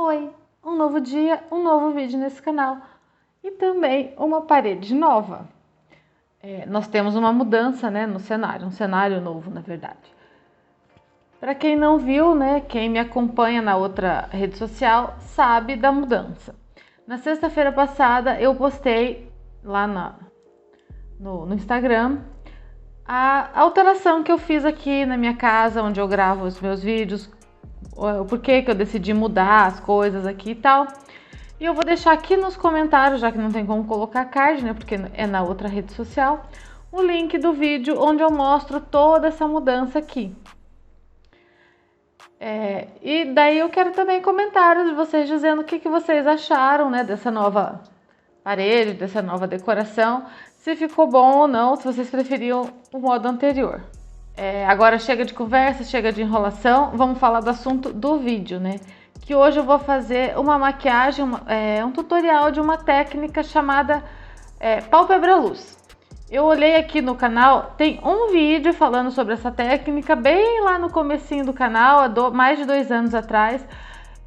Oi, um novo dia, um novo vídeo nesse canal e também uma parede nova. Nós temos uma mudança, né, no cenário, um cenário novo, na verdade. Para quem não viu, né, quem me acompanha na outra rede social sabe da mudança. Na sexta-feira passada eu postei lá no Instagram a alteração que eu fiz aqui na minha casa, onde eu gravo os meus vídeos, o porquê que eu decidi mudar as coisas aqui e tal. E eu vou deixar aqui nos comentários, já que não tem como colocar card, né, porque é na outra rede social, o link do vídeo onde eu mostro toda essa mudança aqui. E daí eu quero também comentários de vocês dizendo o que vocês acharam, né, dessa nova parede, dessa nova decoração, se ficou bom ou não, se vocês preferiam o modo anterior. Agora chega de conversa, chega de enrolação, vamos falar do assunto do vídeo, né? Que hoje eu vou fazer uma maquiagem, um tutorial de uma técnica chamada pálpebra luz. Eu olhei aqui no canal, tem um vídeo falando sobre essa técnica, bem lá no comecinho do canal, há mais de 2 anos atrás.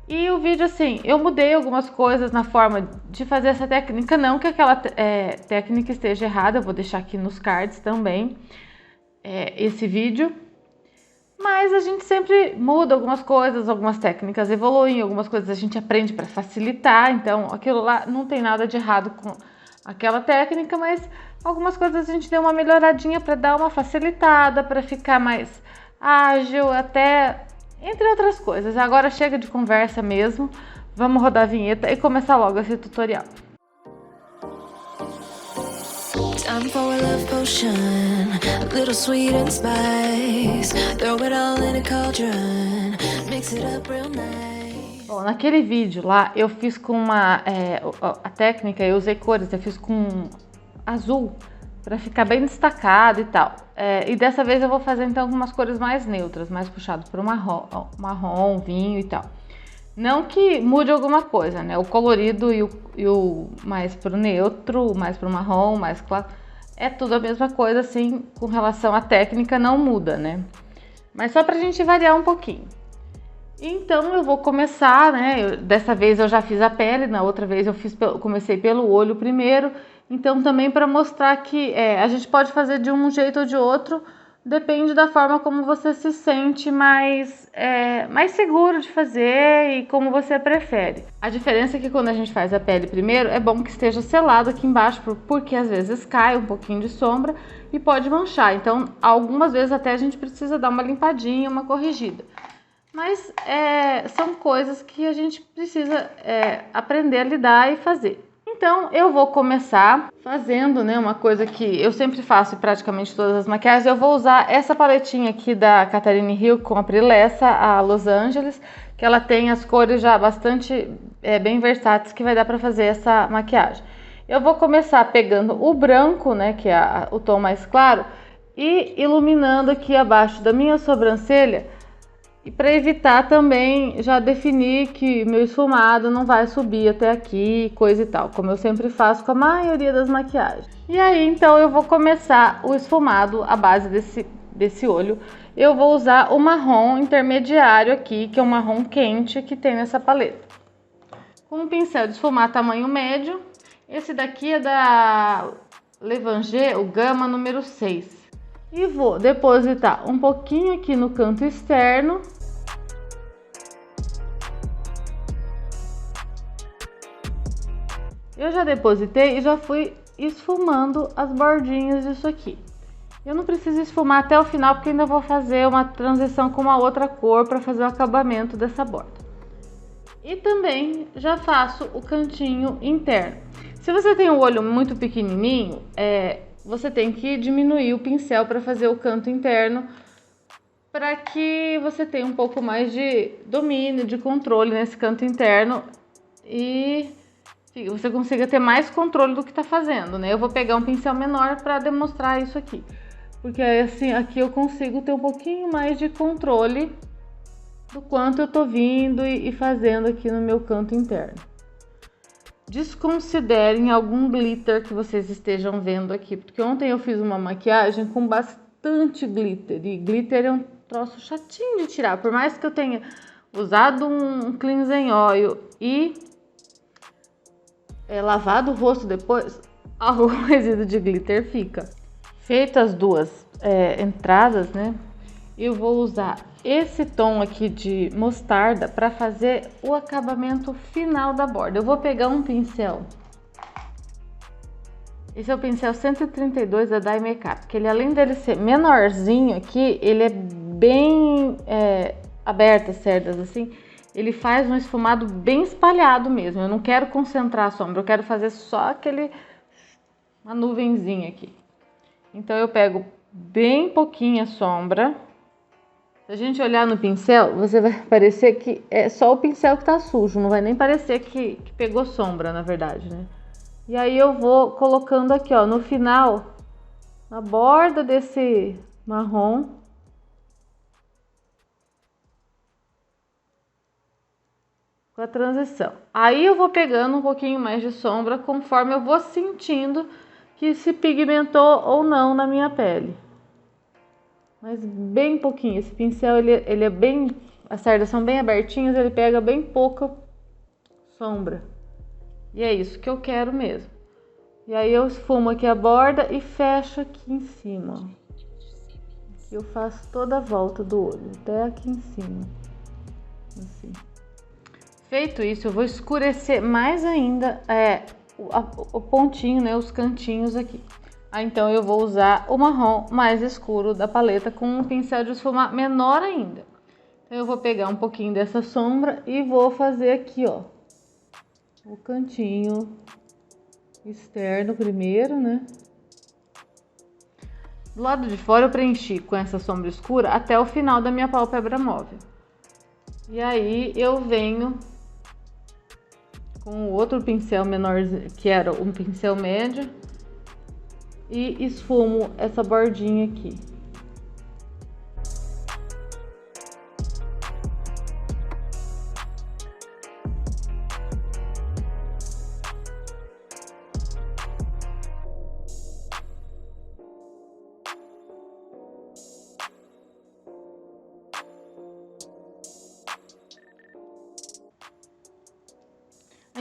E o vídeo, assim, eu mudei algumas coisas na forma de fazer essa técnica, não que aquela técnica esteja errada, eu vou deixar aqui nos cards também esse vídeo. Mas a gente sempre muda algumas coisas, algumas técnicas evoluem, algumas coisas a gente aprende para facilitar, então aquilo lá não tem nada de errado com aquela técnica, mas algumas coisas a gente deu uma melhoradinha para dar uma facilitada, para ficar mais ágil, até entre outras coisas. Agora chega de conversa mesmo, vamos rodar a vinheta e começar logo esse tutorial. Time for a love potion, a little sweet and spice. Throw it all in a cauldron, mix it up real nice. Bom, naquele vídeo lá eu fiz com a técnica, eu usei cores, eu fiz com azul para ficar bem destacado e tal. E dessa vez eu vou fazer então com umas cores mais neutras, mais puxado para o marrom, vinho e tal. Não que mude alguma coisa, né? O colorido e o mais pro neutro, mais pro marrom, mais claro, é tudo a mesma coisa, assim, com relação à técnica não muda, né? Mas só pra gente variar um pouquinho. Então eu vou começar, né? Dessa vez eu já fiz a pele, na outra vez eu comecei pelo olho primeiro. Então também para mostrar que a gente pode fazer de um jeito ou de outro, depende da forma como você se sente mais seguro de fazer e como você prefere. A diferença é que quando a gente faz a pele primeiro, é bom que esteja selado aqui embaixo, porque às vezes cai um pouquinho de sombra e pode manchar. Então, algumas vezes até a gente precisa dar uma limpadinha, uma corrigida. Mas são coisas que a gente precisa aprender a lidar e fazer. Então, eu vou começar fazendo, né, uma coisa que eu sempre faço em praticamente todas as maquiagens. Eu vou usar essa paletinha aqui da Catherine Hill com a Prilessa, a Los Angeles, que ela tem as cores já bastante bem versáteis, que vai dar para fazer essa maquiagem. Eu vou começar pegando o branco, né, que é o tom mais claro, e iluminando aqui abaixo da minha sobrancelha, e para evitar também já definir que meu esfumado não vai subir até aqui, coisa e tal, como eu sempre faço com a maioria das maquiagens. E aí então eu vou começar o esfumado à base desse olho. Eu vou usar o marrom intermediário aqui, que é um marrom quente que tem nessa paleta. Com um pincel de esfumar tamanho médio, esse daqui é da Levanger, o Gama número 6. E vou depositar um pouquinho aqui no canto externo. Eu já depositei e já fui esfumando as bordinhas disso aqui. Eu não preciso esfumar até o final, porque ainda vou fazer uma transição com uma outra cor para fazer o acabamento dessa borda. E também já faço o cantinho interno. Se você tem um olho muito pequenininho, você tem que diminuir o pincel para fazer o canto interno, para que você tenha um pouco mais de domínio, de controle nesse canto interno e você consiga ter mais controle do que está fazendo, né? Eu vou pegar um pincel menor para demonstrar isso aqui, porque assim aqui eu consigo ter um pouquinho mais de controle do quanto eu tô vindo e fazendo aqui no meu canto interno. Desconsiderem algum glitter que vocês estejam vendo aqui, porque ontem eu fiz uma maquiagem com bastante glitter, e glitter é um troço chatinho de tirar, por mais que eu tenha usado um cleansing oil e lavado o rosto depois, algum resíduo de glitter fica. Feitas as duas entradas, né? Eu vou usar esse tom aqui de mostarda para fazer o acabamento final da borda. Eu vou pegar um pincel. Esse é o pincel 132 da Dye Makeup, que ele, além dele ser menorzinho aqui, ele é bem aberto as cerdas assim. Ele faz um esfumado bem espalhado mesmo. Eu não quero concentrar a sombra, eu quero fazer só uma nuvenzinha aqui. Então eu pego bem pouquinha sombra. Se a gente olhar no pincel, você vai parecer que é só o pincel que tá sujo, não vai nem parecer que pegou sombra, na verdade, né? E aí eu vou colocando aqui, ó, no final, na borda desse marrom. Com a transição. Aí eu vou pegando um pouquinho mais de sombra conforme eu vou sentindo que se pigmentou ou não na minha pele. Mas bem pouquinho. Esse pincel, ele é bem... As cerdas são bem abertinhas, ele pega bem pouca sombra. E é isso que eu quero mesmo. E aí eu esfumo aqui a borda e fecho aqui em cima. Eu faço toda a volta do olho, até aqui em cima. Assim. Feito isso, eu vou escurecer mais ainda o pontinho, né, os cantinhos aqui. Aí, então eu vou usar o marrom mais escuro da paleta com um pincel de esfumar menor ainda. Então eu vou pegar um pouquinho dessa sombra e vou fazer aqui, ó, o cantinho externo primeiro, né? Do lado de fora eu preenchi com essa sombra escura até o final da minha pálpebra móvel. E aí eu venho com o outro pincel menor, que era um pincel médio, e esfumo essa bordinha aqui.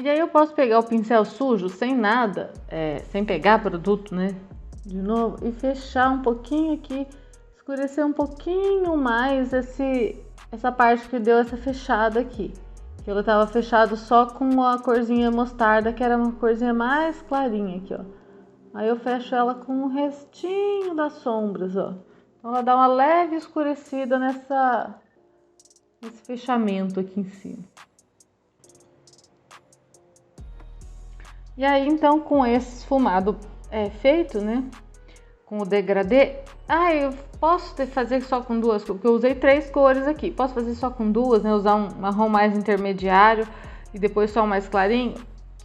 E aí eu posso pegar o pincel sujo, sem nada, sem pegar produto, né? De novo, e fechar um pouquinho aqui, escurecer um pouquinho mais essa parte que deu essa fechada aqui. Que ela tava fechado só com a corzinha mostarda, que era uma corzinha mais clarinha aqui, ó. Aí eu fecho ela com o restinho das sombras, ó. Então ela dá uma leve escurecida nesse fechamento aqui em cima. E aí, então, com esse esfumado feito, né, com o degradê, eu posso fazer só com duas, porque eu usei 3 cores aqui, posso fazer só com duas, né, usar um marrom mais intermediário e depois só um mais clarinho?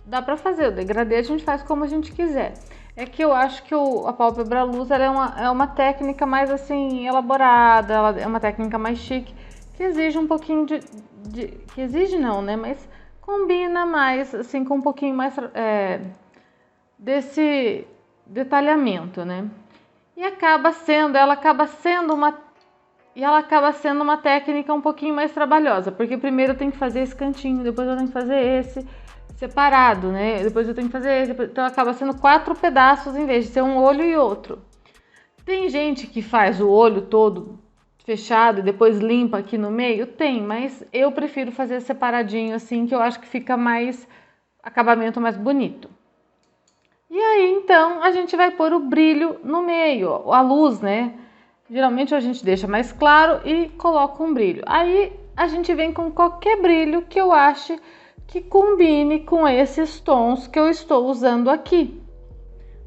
Dá pra fazer, o degradê a gente faz como a gente quiser. É que eu acho que a pálpebra luz ela é uma técnica mais, assim, elaborada, ela é uma técnica mais chique, que exige um pouquinho que exige não, né, mas combina mais, assim, com um pouquinho mais desse detalhamento, né? E ela acaba sendo uma técnica um pouquinho mais trabalhosa, porque primeiro eu tenho que fazer esse cantinho, depois eu tenho que fazer esse separado, né? Depois eu tenho que fazer esse, então acaba sendo 4 pedaços em vez de ser um olho e outro. Tem gente que faz o olho todo fechado e depois limpa aqui no meio? Tem, mas eu prefiro fazer separadinho assim, que eu acho que fica acabamento mais bonito. E aí, então, a gente vai pôr o brilho no meio, ó, a luz, né? Geralmente a gente deixa mais claro e coloca um brilho. Aí a gente vem com qualquer brilho que eu ache que combine com esses tons que eu estou usando aqui.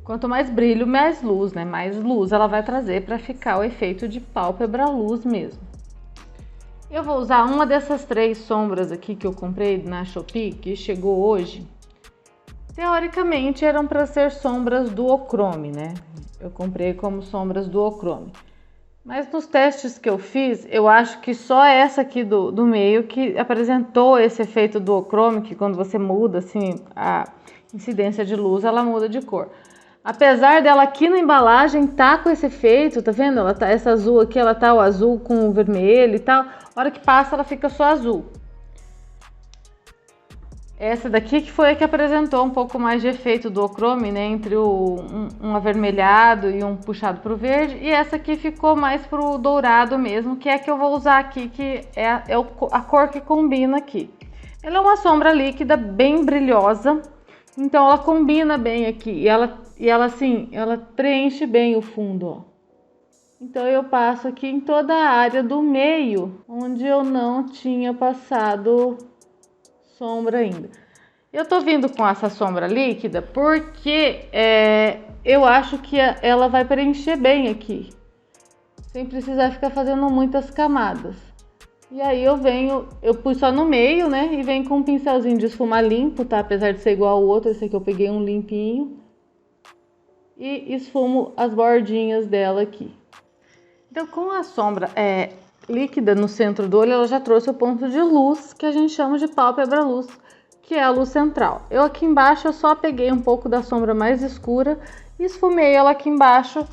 Quanto mais brilho, mais luz, né? Mais luz ela vai trazer para ficar o efeito de pálpebra luz mesmo. Eu vou usar uma dessas 3 sombras aqui que eu comprei na Shopee, que chegou hoje. Teoricamente eram para ser sombras duochrome, né? Eu comprei como sombras duochrome. Mas nos testes que eu fiz, eu acho que só essa aqui do meio que apresentou esse efeito duochrome, que quando você muda assim, a incidência de luz, ela muda de cor. Apesar dela aqui na embalagem tá com esse efeito, tá vendo? Ela tá, essa azul aqui, ela tá o azul com o vermelho e tal. A hora que passa, ela fica só azul. Essa daqui que foi a que apresentou um pouco mais de efeito do ochrome, né? Entre um avermelhado e um puxado pro verde. E essa aqui ficou mais pro dourado mesmo, que é a que eu vou usar aqui, que é a cor que combina aqui. Ela é uma sombra líquida bem brilhosa, então ela combina bem aqui. E ela assim, ela preenche bem o fundo, ó. Então eu passo aqui em toda a área do meio, onde eu não tinha passado sombra ainda. Eu tô vindo com essa sombra líquida porque eu acho que ela vai preencher bem aqui, sem precisar ficar fazendo muitas camadas. E aí eu pus só no meio, né? E venho com um pincelzinho de esfumar limpo, tá? Apesar de ser igual ao outro, esse aqui eu peguei um limpinho. E esfumo as bordinhas dela aqui. Então, com a sombra líquida no centro do olho, ela já trouxe o ponto de luz, que a gente chama de pálpebra luz, que é a luz central. Eu aqui embaixo, eu só peguei um pouco da sombra mais escura e esfumei ela aqui embaixo.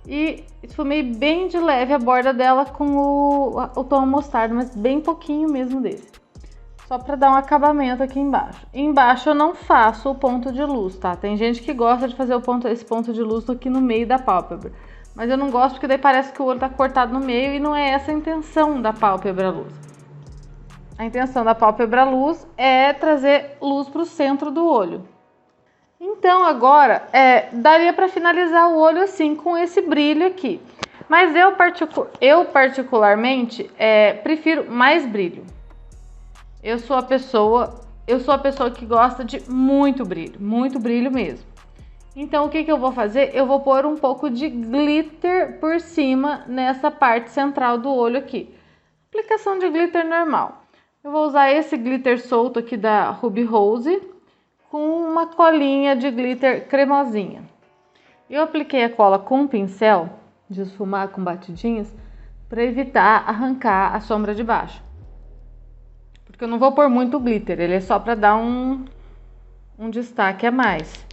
E esfumei bem de leve a borda dela com o tom mostarda, mas bem pouquinho mesmo desse. Só para dar um acabamento aqui embaixo. Embaixo eu não faço o ponto de luz, tá? Tem gente que gosta de fazer esse ponto de luz aqui no meio da pálpebra. Mas eu não gosto porque daí parece que o olho tá cortado no meio e não é essa a intenção da pálpebra luz. A intenção da pálpebra luz é trazer luz pro centro do olho. Então agora, daria para finalizar o olho assim, com esse brilho aqui. Mas eu particularmente prefiro mais brilho. Eu sou a pessoa que gosta de muito brilho mesmo. Então o que eu vou fazer? Eu vou pôr um pouco de glitter por cima nessa parte central do olho aqui. Aplicação de glitter normal. Eu vou usar esse glitter solto aqui da Ruby Rose com uma colinha de glitter cremosinha. Eu apliquei a cola com um pincel de esfumar com batidinhas para evitar arrancar a sombra de baixo. Porque eu não vou pôr muito glitter, ele é só para dar um destaque a mais.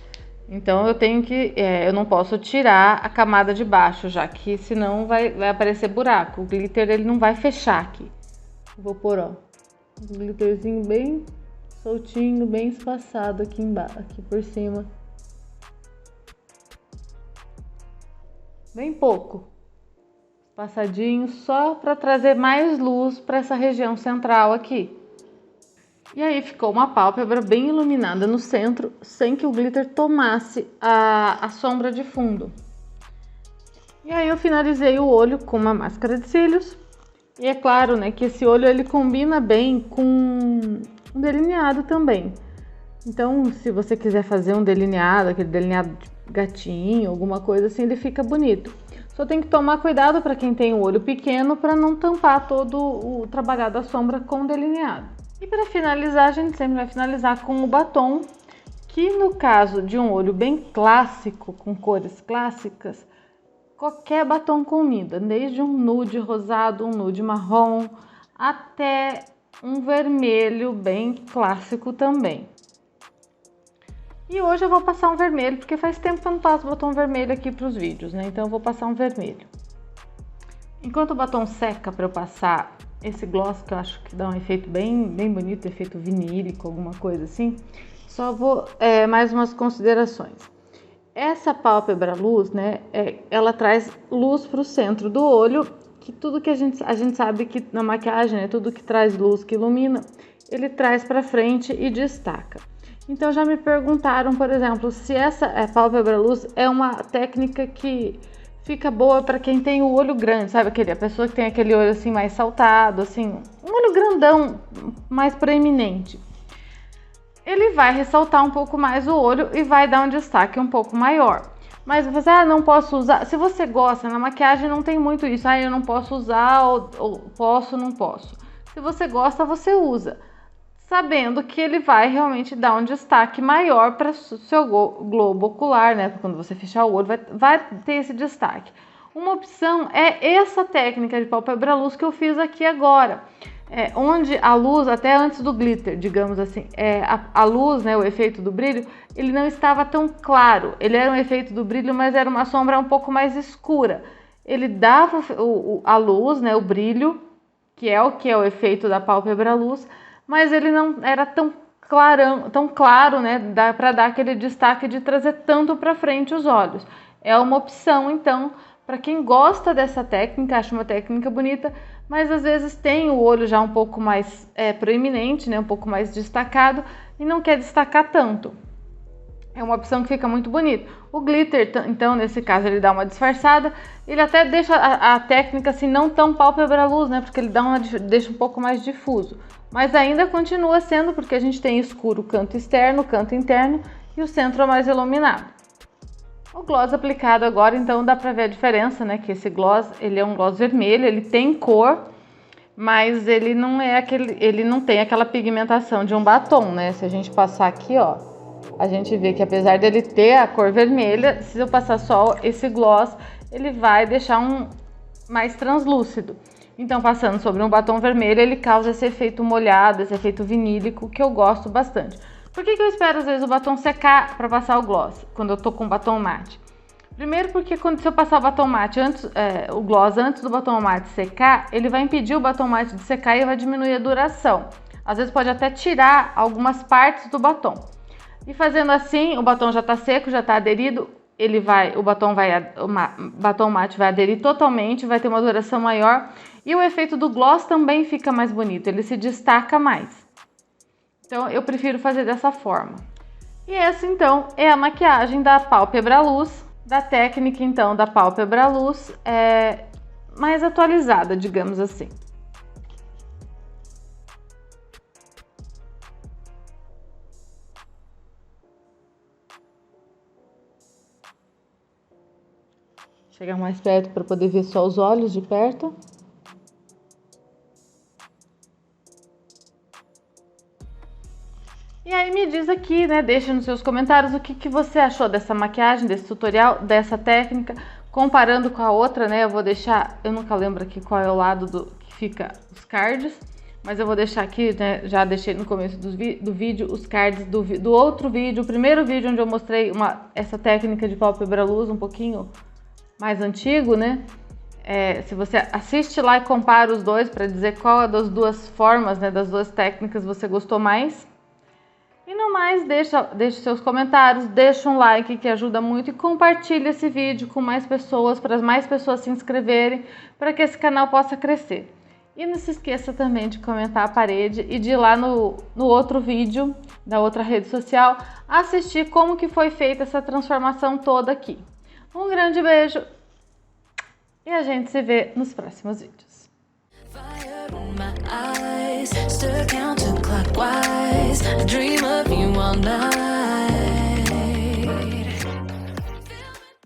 Então eu não posso tirar a camada de baixo, já que senão vai aparecer buraco. O glitter ele não vai fechar aqui. Eu vou pôr, ó, um glitterzinho bem soltinho, bem espaçado aqui embaixo, aqui por cima. Bem pouco. Passadinho, só para trazer mais luz para essa região central aqui. E aí ficou uma pálpebra bem iluminada no centro, sem que o glitter tomasse a sombra de fundo. E aí eu finalizei o olho com uma máscara de cílios. E é claro, né, que esse olho ele combina bem com um delineado também. Então, se você quiser fazer um delineado, aquele delineado de gatinho, alguma coisa assim, ele fica bonito. Só tem que tomar cuidado para quem tem o olho pequeno, para não tampar todo o trabalhado da sombra com delineado. E para finalizar, a gente sempre vai finalizar com o batom, que no caso de um olho bem clássico, com cores clássicas, qualquer batom combina, desde um nude rosado, um nude marrom, até um vermelho bem clássico também. E hoje eu vou passar um vermelho, porque faz tempo que eu não passo batom vermelho aqui para os vídeos, né? Então eu vou passar um vermelho. Enquanto o batom seca para eu passar esse gloss, que eu acho que dá um efeito bem bonito, efeito vinílico, alguma coisa assim, só vou mais umas considerações. Essa pálpebra luz, né, ela traz luz para o centro do olho, que tudo que a gente sabe que na maquiagem, né, tudo que traz luz, que ilumina, ele traz para frente e destaca. Então já me perguntaram, por exemplo, se essa pálpebra luz é uma técnica que fica boa para quem tem o olho grande, sabe? A pessoa que tem aquele olho assim mais saltado, assim, um olho grandão, mais proeminente. Ele vai ressaltar um pouco mais o olho e vai dar um destaque um pouco maior. Mas você, não posso usar. Se você gosta, na maquiagem não tem muito isso. Eu não posso usar, ou posso, não posso. Se você gosta, você usa, sabendo que ele vai realmente dar um destaque maior para o seu globo ocular, né? Quando você fechar o olho, vai ter esse destaque. Uma opção é essa técnica de pálpebra luz que eu fiz aqui agora. onde a luz, até antes do glitter, digamos assim, a luz, né, o efeito do brilho, ele não estava tão claro. Ele era um efeito do brilho, mas era uma sombra um pouco mais escura. Ele dava a luz, né, o brilho, que é o efeito da pálpebra luz, mas ele não era tão claro, né, para dar aquele destaque de trazer tanto para frente os olhos. É uma opção, então, para quem gosta dessa técnica, acha uma técnica bonita, mas às vezes tem o olho já um pouco mais proeminente, né, um pouco mais destacado e não quer destacar tanto. É uma opção que fica muito bonita. O glitter, então, nesse caso, ele dá uma disfarçada, ele até deixa a técnica assim não tão pálpebra luz, né, porque ele deixa um pouco mais difuso. Mas ainda continua sendo, porque a gente tem escuro canto externo, canto interno e o centro mais iluminado. O gloss aplicado agora, então, dá pra ver a diferença, né? Que esse gloss, ele é um gloss vermelho, ele tem cor, mas ele não tem aquela pigmentação de um batom, né? Se a gente passar aqui, ó, a gente vê que apesar dele ter a cor vermelha, se eu passar só esse gloss, ele vai deixar mais translúcido. Então, passando sobre um batom vermelho, ele causa esse efeito molhado, esse efeito vinílico, que eu gosto bastante. Por que eu espero, às vezes, o batom secar para passar o gloss, quando eu tô com batom mate? Primeiro porque se eu passar o batom mate o gloss antes do batom mate secar, ele vai impedir o batom mate de secar e vai diminuir a duração. Às vezes pode até tirar algumas partes do batom. E fazendo assim, o batom já tá seco, já tá aderido, o batom mate vai aderir totalmente, vai ter uma duração maior e o efeito do gloss também fica mais bonito, ele se destaca mais. Então, eu prefiro fazer dessa forma. E essa, então, é a maquiagem da pálpebra luz, da técnica, então, da pálpebra luz mais atualizada, digamos assim. Chegar mais perto para poder ver só os olhos de perto. E aí me diz aqui, né, deixa nos seus comentários o que você achou dessa maquiagem, desse tutorial, dessa técnica, comparando com a outra, né, eu vou deixar, eu nunca lembro aqui qual é o lado que fica os cards, mas eu vou deixar aqui, né, já deixei no começo do vídeo os cards do outro vídeo, o primeiro vídeo onde eu mostrei essa técnica de pálpebra luz, um pouquinho mais antigo, né, se você assiste lá e compara os dois para dizer qual das duas formas, né, das duas técnicas você gostou mais. E no mais, deixa seus comentários, deixa um like que ajuda muito e compartilha esse vídeo com mais pessoas, para mais pessoas se inscreverem, para que esse canal possa crescer. E não se esqueça também de comentar a parede e de ir lá no outro vídeo, da outra rede social, assistir como que foi feita essa transformação toda aqui. Um grande beijo e a gente se vê nos próximos vídeos. Fire in my eyes, stir counterclockwise. I dream of you.